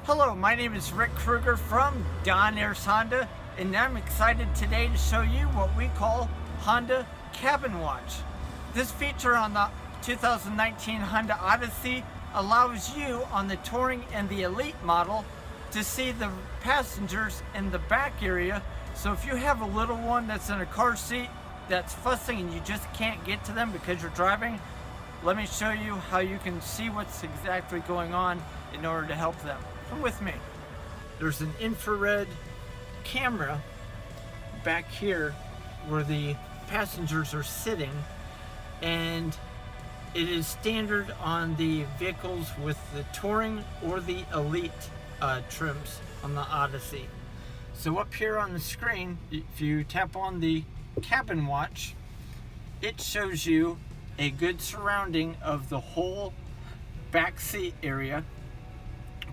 Hello, my name is Rick Kruger from Ayres Honda, and I'm excited today to show you what we call Honda CabinWatch. This feature on the 2019 Honda Odyssey allows you on the Touring and the Elite model to see the passengers in the back area. So if you have a little one that's in a car seat that's fussing and you just can't get to them because you're driving, let me show you how you can see what's exactly going on in order to help them. Come with me. There's an infrared camera back here where the passengers are sitting, and it is standard on the vehicles with the Touring or the Elite trims on the Odyssey. So up here on the screen, if you tap on the CabinWatch, it shows you a good surrounding of the whole back seat area.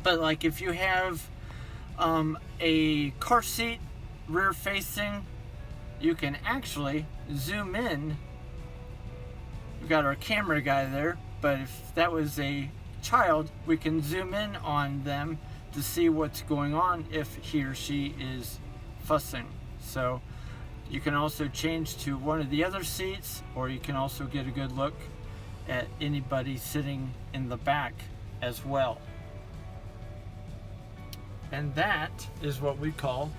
But like if you have a car seat rear facing, you can actually zoom in. We've got our camera guy there, but if that was a child, we can zoom in on them to see what's going on if he or she is fussing. So you can also change to one of the other seats, or you can also get a good look at anybody sitting in the back as well. And that is what we call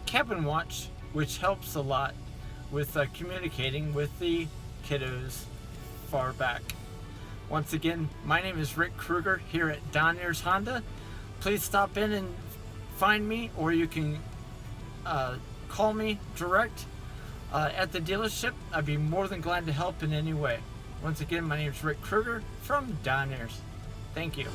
CabinWatch, which helps a lot with communicating with the kiddos far back. Once again, my name is Rick Kruger here at Ayres Honda. Please stop in and find me, or you can call me direct at the dealership. I'd be more than glad to help in any way. Once again, my name is Rick Kruger from Ayres. Thank you.